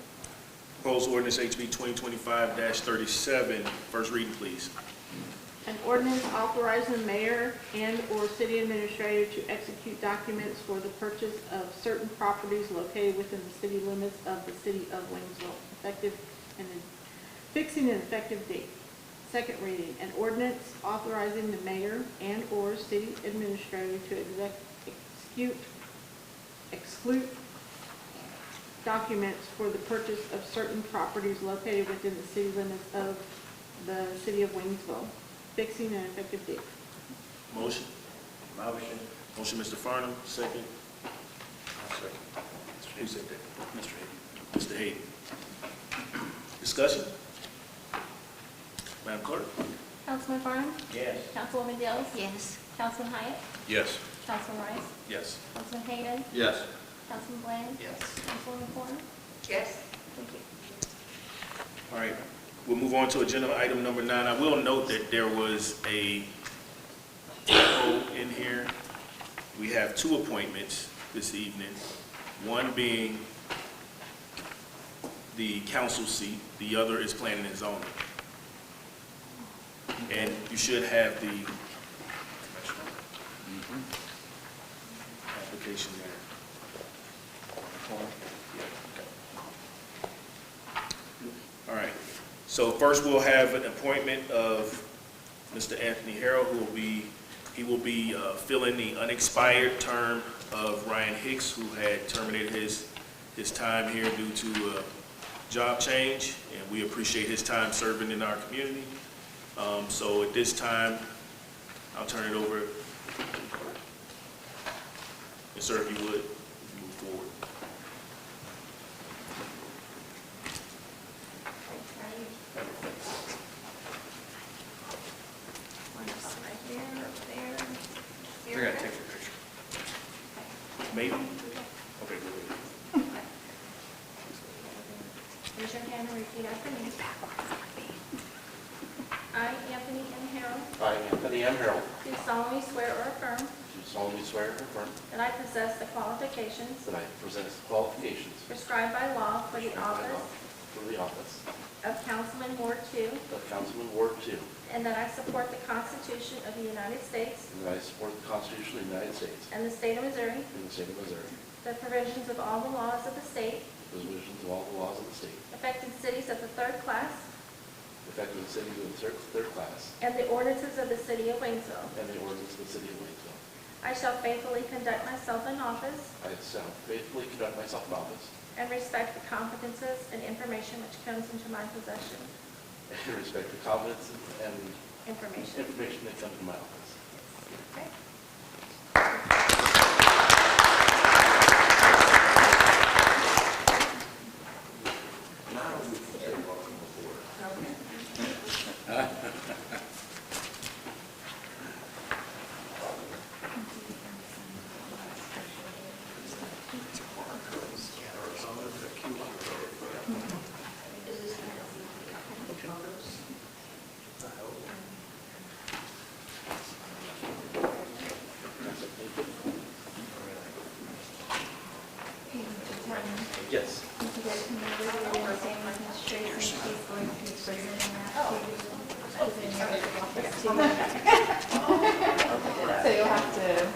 Proposed ordinance HB 2025-37. First reading, please. An ordinance authorizing the mayor and/or city administrator to execute documents for the purchase of certain properties located within the city limits of the city of Waynesville, effective and fixing an effective date. Second reading, an ordinance authorizing the mayor and/or city administrator to exclude documents for the purchase of certain properties located within the city limits of the city of Waynesville, fixing an effective date. Motion. Motion. Motion, Mr. Farnum, second. Who said that? Mr. Hayden. Mr. Hayden. Discussion? Madam Clerk? Councilman Farnum, Yes. Councilwoman Dills, Yes. Councilman Hyatt, Yes. Councilman Rice, Yes. Councilman Hayden, Yes. Councilman Bland? Yes. Councilwoman Horn? Yes. Thank you. All right, we'll move on to agenda item number 9. I will note that there was a typo in here. We have 2 appointments this evening, one being the council seat, the other is planning and zoning. And you should have the application there. All right, so first we'll have an appointment of Mr. Anthony Harrell, he will be filling the unexpired term of Ryan Hicks, who had terminated his time here due to a job change, and we appreciate his time serving in our community. So at this time, I'll turn it over. And sir, if you would, move forward. One spot right here, over there. They're gonna take your picture. Maybe? Okay, go ahead. Raise your hand and repeat after me. I, Anthony M. Harrell, I, Anthony M. Harrell, do solemnly swear or affirm do solemnly swear and affirm that I possess the qualifications that I possess the qualifications prescribed by law for the prescribed by law office for the office of Councilman Ward 2, of Councilman Ward 2, and that I support the Constitution of the United States and that I support the Constitution of the United States and the state of Missouri, and the state of Missouri, the provisions of all the laws of the state, the provisions of all the laws of the state, affecting cities of the third class, affecting the cities of the third class, and the ordinances of the city of Waynesville. and the ordinance of the city of Waynesville. I shall faithfully conduct myself in office I shall faithfully conduct myself in office and respect the confidences and information which comes into my possession. and respect the confidence and Information. information that comes to my office. Okay. Yes. So you'll have to,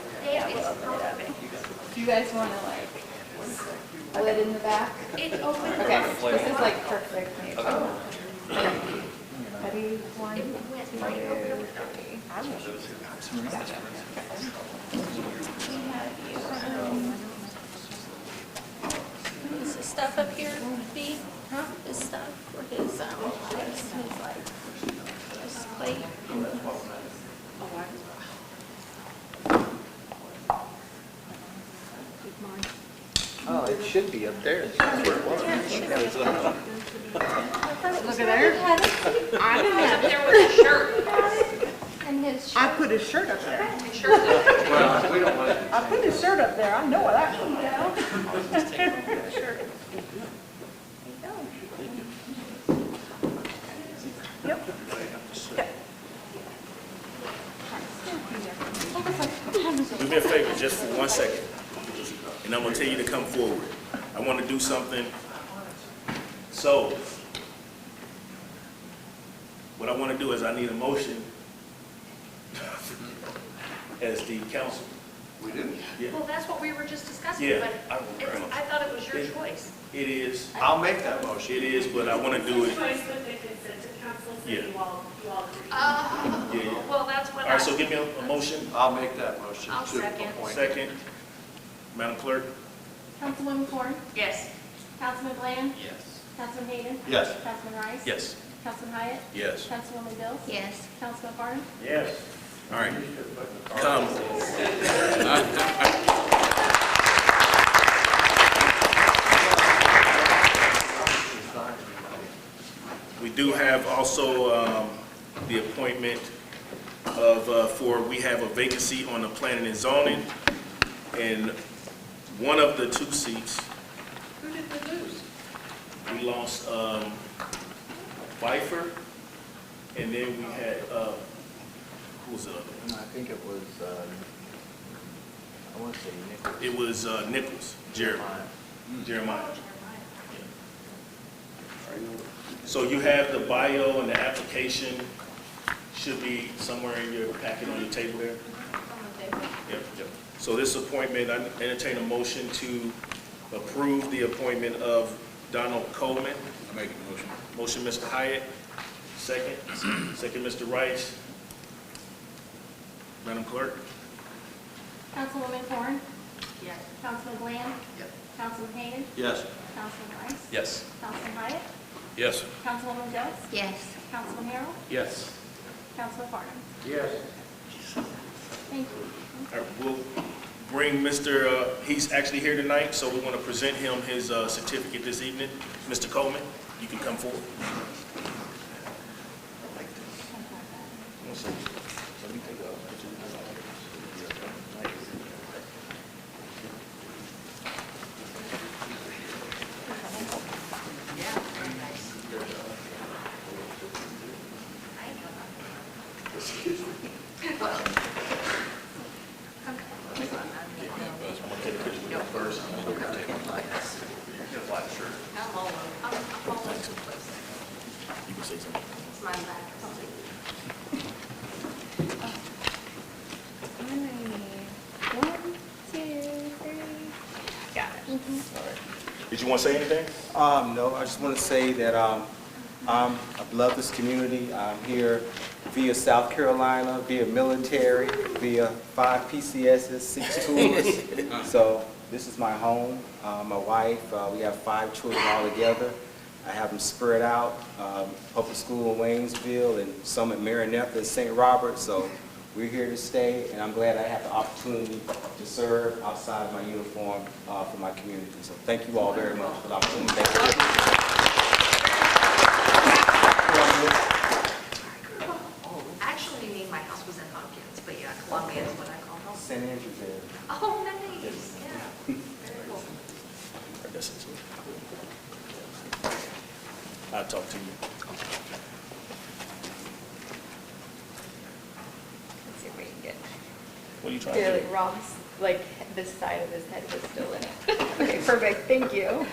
do you guys want to like, lid in the back? It's open. Okay, this is like perfect. Maybe. Ready? One, It went right over the door. Is this stuff up here, B? Huh? This stuff for his like, his plate. Oh, it should be up there. That's where it was. Look at there. I didn't have it. There was a shirt. And his I shirt. put his shirt up there. Shirt. Well, we don't want to. I put his shirt up there. I know where that comes down. Shirt. Do me a favor, just for 1 second, and I'm gonna tell you to come forward. I want to do something. So, what I want to do is I need a motion as the council. We didn't. Yeah, Well, that's what we were just discussing, Yeah. but I thought it was your choice. it is. I'll make that motion. It is, but I want to do it. Choice with the consent council, so Yeah. you all agree. Yeah. Well, that's what All right, so give me a motion. I'll make that motion I'll to second. appoint. Second. Madam Clerk? Councilwoman Horn? Yes. Councilman Bland? Yes. Councilman Hayden? Yes. Councilman Rice? Yes. Councilman Hyatt? Yes. Councilwoman Bills? Yes. Councilman Farnum? Yes. All right. Come. We do have also the appointment of, we have a vacancy on the planning and zoning. And one of the 2 seats. Who did we lose? We lost Pfeiffer, and then we had, who was the other one? I think it was, I want to say Nicholas. It was Nichols, Jeremiah. Jeremiah. So you have the bio and the application, should be somewhere in your packet on your table there. Yep. So this appointment, I entertain a motion to approve the appointment of Donald Coleman. I make a motion. Motion, Mr. Hyatt. Second. Second, Mr. Rice. Madam Clerk? Councilwoman Thorne? Yes. Councilman Bland? Yes. Councilman Hayden? Yes. Councilman Rice? Yes. Councilman Hyatt? Yes. Councilwoman Jones? Yes. Councilman Harrell? Yes. Councilman Farnum? Yes. Thank you. All right, we'll bring Mr., he's actually here tonight, so we want to present him his certificate this evening. Mr. Coleman, you can come forward. Yeah, very nice. I ain't got nothing. Well. I'm all over the place. You can say something. It's my back. One, two, three. Got it. Did you want to say anything? No, I just want to say that I love this community. I'm here via South Carolina, via military, via 5 PCSs, 6 tours. So this is my home. My wife, we have 5 children all together. I have them spread out, public school in Waynesville and some in Maranatha and St. Robert. So we're here to stay, and I'm glad I have the opportunity to serve outside of my uniform for my community. So thank you all very much for the opportunity. Thank you. Actually, my house was in Hopkins, but yeah, Columbia is what I call home. St. Andrews area. Oh, nice, yeah. Very cool. I guess it's. I'll talk to you. Let's see if we can get, What are you trying to barely do? Rob's, like, this side of his head was still in it. Okay, perfect, thank you.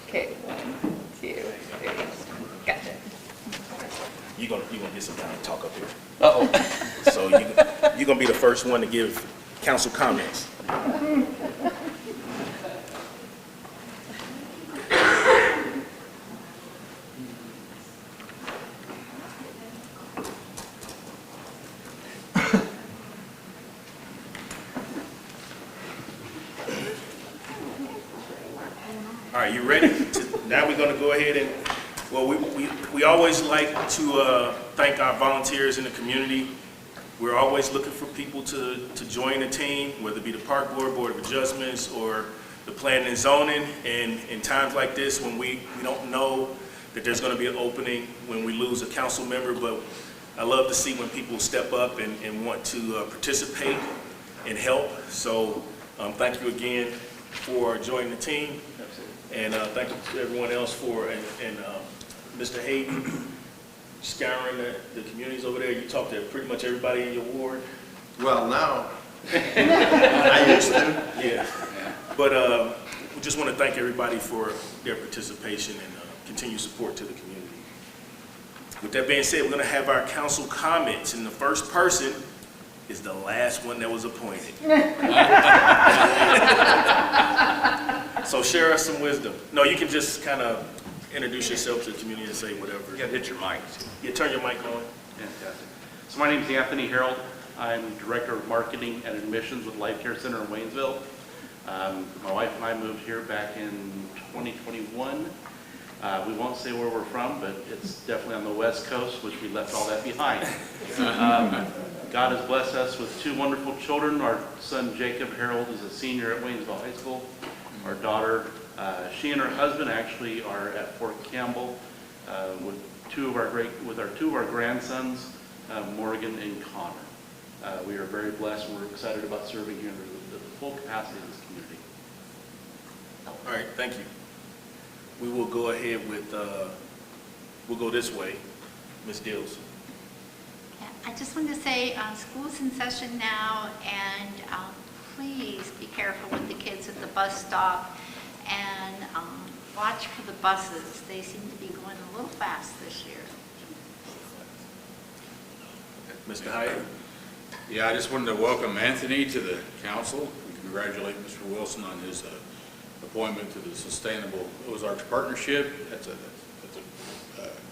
Okay, 1, 2, 3, gotcha. You're gonna get some time to talk up here. Uh-oh. So you're gonna be the first one to give council comments. All right, you ready? Now we're gonna go ahead and, well, we always like to thank our volunteers in the community. We're always looking for people to join the team, whether it be the Park Board, Board of Adjustments, or the Planning and Zoning. And in times like this, when we don't know that there's gonna be an opening, when we lose a council member, but I love to see when people step up and want to participate and help. So thank you again for joining the team. And thank you to everyone else for, and Mr. Hayden, scouring the communities over there. You talked to pretty much everybody in your ward. Well, now, I used to. Yeah. But we just want to thank everybody for their participation and continued support to the community. With that being said, we're going to have our council comments, and the first person is the last one that was appointed. So share us some wisdom. No, you can just kind of introduce yourself to the community and say whatever. You gotta hit your mic. Yeah, turn your mic on. Fantastic. So my name is Anthony Harold. I'm Director of Marketing and Admissions with Life Care Center in Waynesville. My wife and I moved here back in 2021. We won't say where we're from, but it's definitely on the West Coast, which we left all that behind. God has blessed us with 2 wonderful children. Our son Jacob Harold is a senior at Waynesville High School. Our daughter, she and her husband actually are at Fort Campbell with 2 of our grandsons, Morgan and Connor. We are very blessed and we're excited about serving here in the full capacity of this community. All right, thank you. We will go ahead with, we'll go this way. Ms. Dills. Yeah, I just wanted to say, school's in session now, and please be careful with the kids at the bus stop, and watch for the buses. They seem to be going a little fast this year. Mr. Hyatt. Yeah, I just wanted to welcome Anthony to the council and congratulate Mr. Wilson on his appointment to the Sustainable Ozarks Partnership. That's a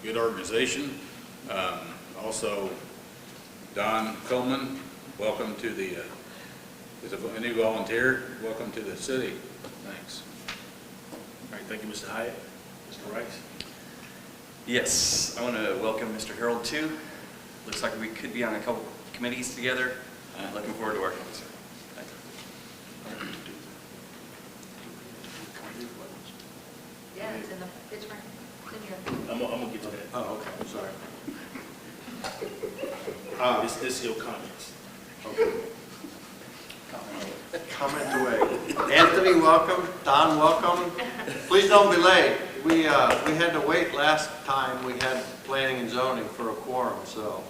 good organization. Also, Don Coleman, welcome to the, is a new volunteer, welcome to the city. Thanks. All right, thank you, Mr. Hyatt. Mr. Rice. Yes, I want to welcome Mr. Harold too. Looks like we could be on a couple committees together. Looking forward to working with you. Thank you. Yeah, it's in the, it's right, it's in your. I'm gonna get to that. Oh, okay, I'm sorry. This is your comments. Okay. Comment away. Anthony, welcome. Don, welcome. Please don't be late. We had to wait last time. We had planning and zoning for a quorum, so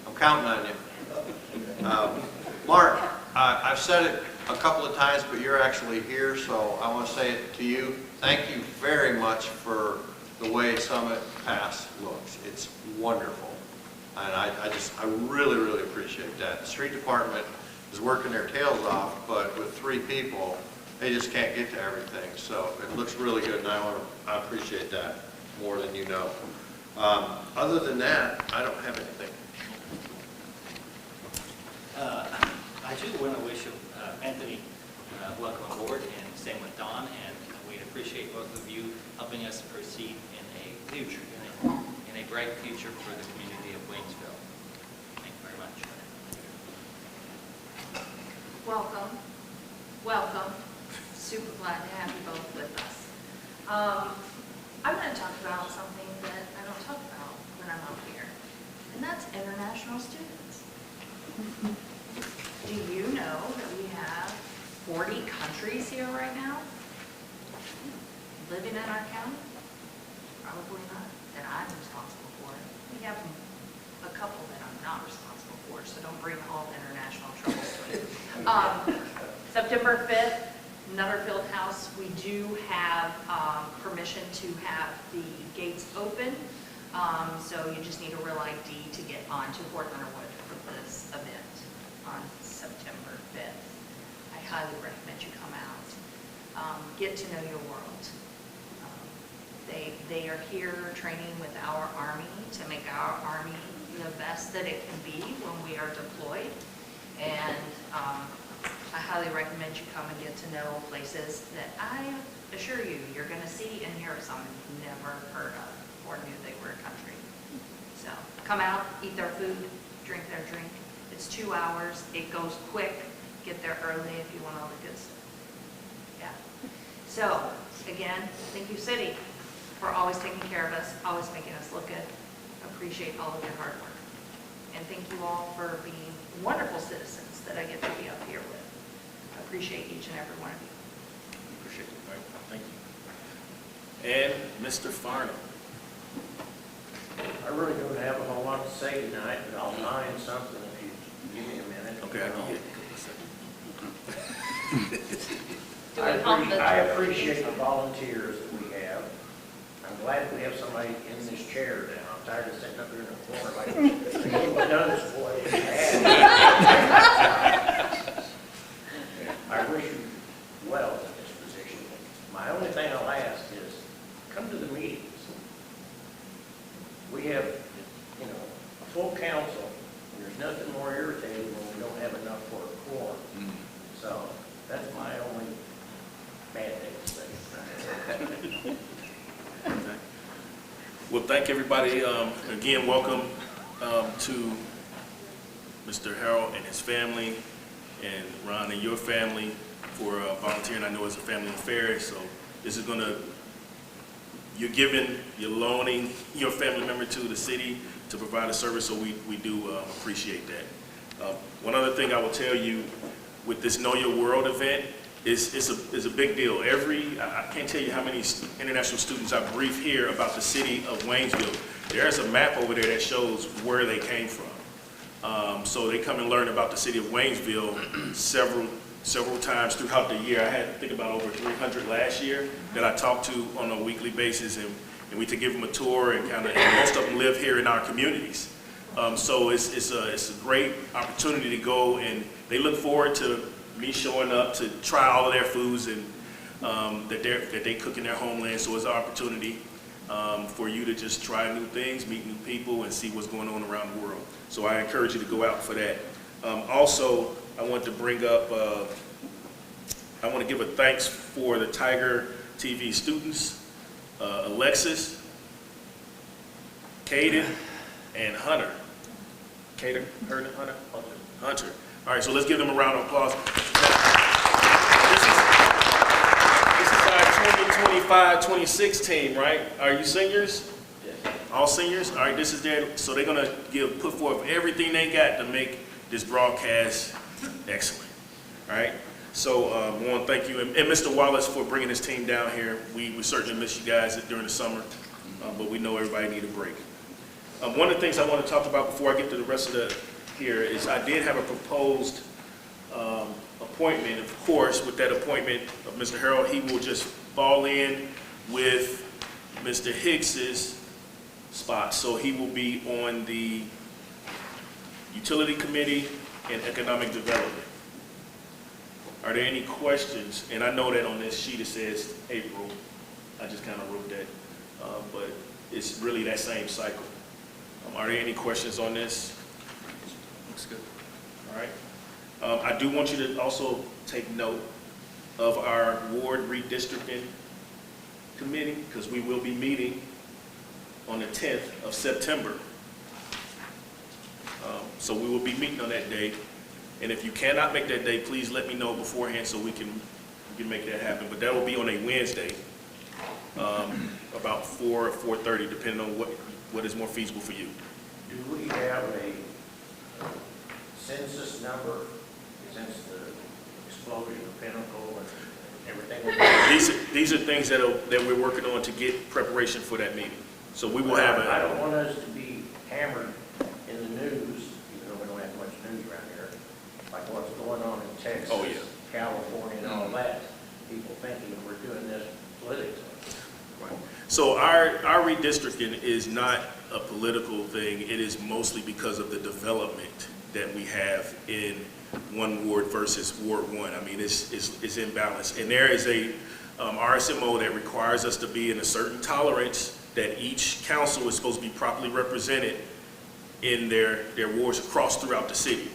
I'm counting on you. Mark, I've said it a couple of times, but you're actually here, so I want to say it to you. Thank you very much for the way Summit Pass looks. It's wonderful. And I really, really appreciate that. The street department is working their tails off, but with 3 people, they just can't get to everything. So it looks really good, and I appreciate that more than you know. Other than that, I don't have anything. I too want to wish Anthony welcome aboard, and same with Don, and we appreciate both of you helping us proceed in a future, in a bright future for the community of Waynesville. Thank you very much. Welcome, welcome. Super glad to have you both with us. I'm going to talk about something that I don't talk about when I'm up here, and that's international students. Do you know that we have 40 countries here right now living in our county? Probably not, that I'm responsible for. We have a couple that I'm not responsible for, so don't bring all the international troubles to me. September 5th, another field house. We do have permission to have the gates open, so you just need a real ID to get onto Fort Leonard Wood for this event on September 5th. I highly recommend you come out. Get to know your world. They are here training with our Army to make our Army the best that it can be when we are deployed. And I highly recommend you come and get to know places that I assure you, you're going to see and hear of some you've never heard of or knew they were a country. So come out, eat their food, drink their drink. It's 2 hours. It goes quick. Get there early if you want all the good stuff. Yeah. So again, thank you, City, for always taking care of us, always making us look good. Appreciate all of your hard work. And thank you all for being wonderful citizens that I get to be up here with. I appreciate each and every one of you. Appreciate it. All right, thank you. And Mr. Farnham. I really don't have a whole lot to say tonight, but I'll find something if you give me a minute. Okay, I can get I appreciate the volunteers that we have. I'm glad we have somebody in this chair now. I'm tired of sitting up here in the corner like Doug's boy. I wish you well in this position. My only thing I'll ask is, come to the meetings. We have, a full council, and there's nothing more irritating when we don't have enough for a quorum. So that's my only bad thing to say. Well, thank everybody. Again, welcome to Mr. Harold and his family, and Ron and your family for volunteering. I know it's a family affair, so this is you're giving, you're loaning your family member to the city to provide a service, so we do appreciate that. One other thing I will tell you, with this Know Your World event, is a big deal. I can't tell you how many international students I brief here about the city of Waynesville. There's a map over there that shows where they came from. So they come and learn about the city of Waynesville several times throughout the year. I had to think about over 300 last year that I talked to on a weekly basis, and we to give them a tour, and most of them live here in our communities. So it's a great opportunity to go, and they look forward to me showing up to try all of their foods and that they cook in their homeland. So it's an opportunity for you to just try new things, meet new people, and see what's going on around the world. So I encourage you to go out for that. Also, I want to bring up, I want to give a thanks for the Tiger TV students, Alexis, Caden, and Hunter. Caden, Hunter? Hunter. All right, so let's give them a round of applause. This is our 2025-26 team, right? Are you seniors? Yes. All seniors? All right, this is so they're gonna put forth everything they got to make this broadcast excellent. All right, so I want to thank you and Mr. Wallace for bringing this team down here. We certainly miss you guys during the summer, but we know everybody need a break. One of the things I want to talk about before I get to the rest of the here is I did have a proposed appointment. Of course, with that appointment of Mr. Harold, he will just fall in with Mr. Hicks's spot. So he will be on the Utility Committee and Economic Development. Are there any questions? And I know that on this sheet it says April. I just kind of wrote that, but it's really that same cycle. Are there any questions on this? Looks good. All right. I do want you to also take note of our ward redistricting committee, because we will be meeting on the 10th of September. So we will be meeting on that day. And if you cannot make that day, please let me know beforehand so we can make that happen. But that will be on a Wednesday, about 4 or 4:30, depending on what is more feasible for you. Do we have a census number since the explosion of Pinnacle and everything? These are things that we're working on to get preparation for that meeting. So we will have I don't want us to be hammered in the news, even though we don't have much news around here, like what's going on in Texas, Oh, yeah. California, and all that. People thinking we're doing this politically. Right. So our redistricting is not a political thing. It is mostly because of the development that we have in one ward versus Ward 1. I mean, it's imbalanced. And there is a RSMO that requires us to be in a certain tolerance that each council is supposed to be properly represented in their wards throughout the city.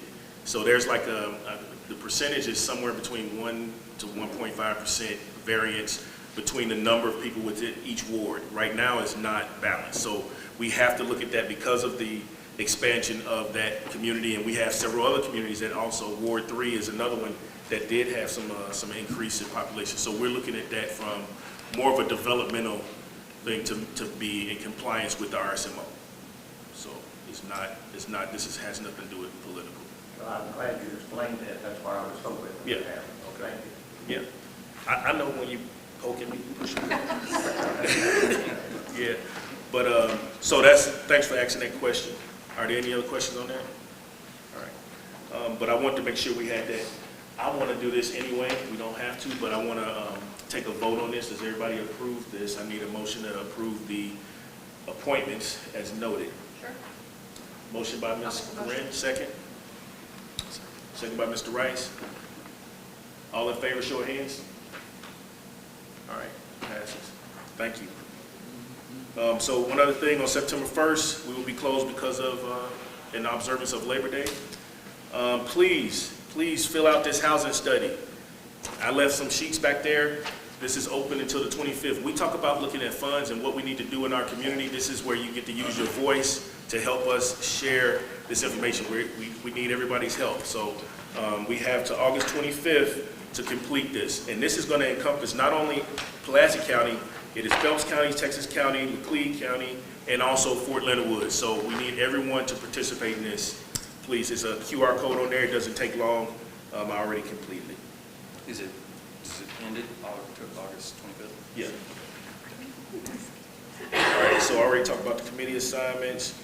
So there's like the percentage is somewhere between 1 to 1.5% variance between the number of people within each ward. Right now it's not balanced. So we have to look at that because of the expansion of that community, and we have several other communities that also, Ward 3 is another one that did have some increase in population. So we're looking at that from more of a developmental thing to be in compliance with the RSMO. So it's not, has nothing to do with political. Well, I'm glad you explained that. That's why I was hoping it would Yeah. happen. Okay. Yeah, I know when you poke at me, push me. Yeah, but so thanks for asking that question. Are there any other questions on that? All right, but I want to make sure we had that. I want to do this anyway. We don't have to, but I want to take a vote on this. Does everybody approve this? I need a motion to approve the appointments as noted. Sure. Motion by Ms. Corinne, second. Second by Mr. Rice. All in favor, show of hands. All right, passes. Thank you. So one other thing, on September 1st, we will be closed because of an observance of Labor Day. Please fill out this housing study. I left some sheets back there. This is open until the 25th. We talk about looking at funds and what we need to do in our community. This is where you get to use your voice to help us share this information. We need everybody's help. So we have to August 25th to complete this. And this is going to encompass not only Pulaski County, it is Phelps County, Texas County, Laclede County, and also Fort Leonard Wood. So we need everyone to participate in this. Please, there's a QR code on there. It doesn't take long. I already completed it. Is it ended August 25th. Yeah. All right, so I already talked about the committee assignments.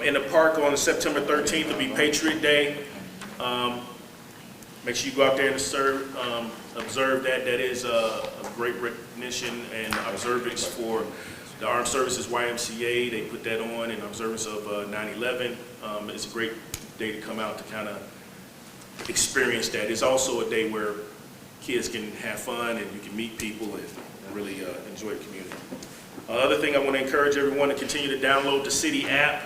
In the park on September 13th will be Patriot Day. Make sure you go out there and observe that. That is a great recognition and observance for the Armed Services YMCA. They put that on in observance of 9/11. It's a great day to come out to kind of experience that. It's also a day where kids can have fun and you can meet people and really enjoy the community. Other thing I want to encourage everyone to continue to download the city app.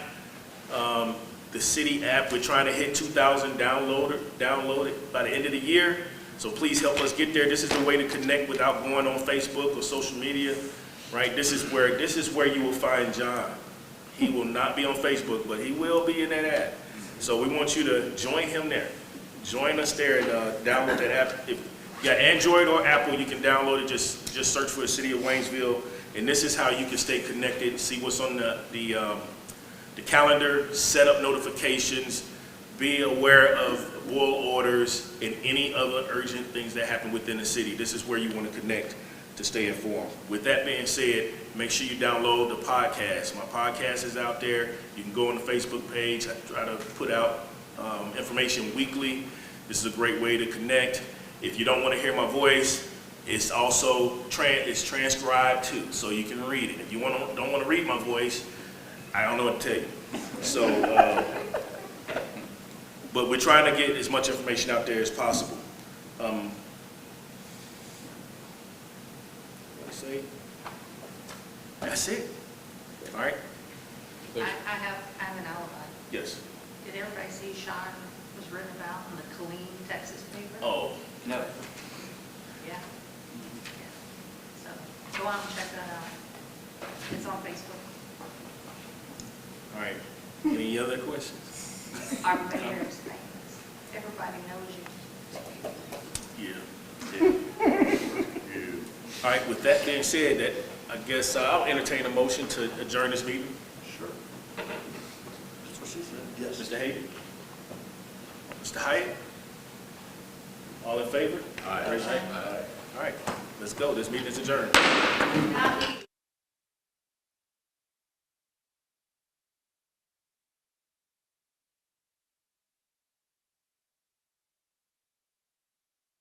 The city app, we're trying to hit 2,000 downloaded by the end of the year. So please help us get there. This is the way to connect without going on Facebook or social media, right? This is where you will find John. He will not be on Facebook, but he will be in that app. So we want you to join him there. Join us there and download that app. If you got Android or Apple, you can download it. Just search for the city of Waynesville. And this is how you can stay connected, see what's on the calendar, set up notifications, be aware of boil orders and any other urgent things that happen within the city. This is where you want to connect to stay informed. With that being said, make sure you download the podcast. My podcast is out there. You can go on the Facebook page. I try to put out information weekly. This is a great way to connect. If you don't want to hear my voice, it's also it's transcribed too, so you can read it. If you don't want to read my voice, I don't know what to tell you. So, but we're trying to get as much information out there as possible. Let's see. That's it. All right. I have an alibi. Yes. Did everybody see Sean was written about in the Killeen, Texas paper? Oh. No. Yeah. So go out and check that out. It's on Facebook. All right. Any other questions? Our mayor's famous. Everybody knows you. Yeah. All right. With that being said, that I guess I'll entertain a motion to adjourn this meeting. Sure. That's what she said. Yes. Mr. Hayden? Mr. Hyatt? All in favor? Aye. Raise your hand. All right. Let's go. This meeting is adjourned. Not me.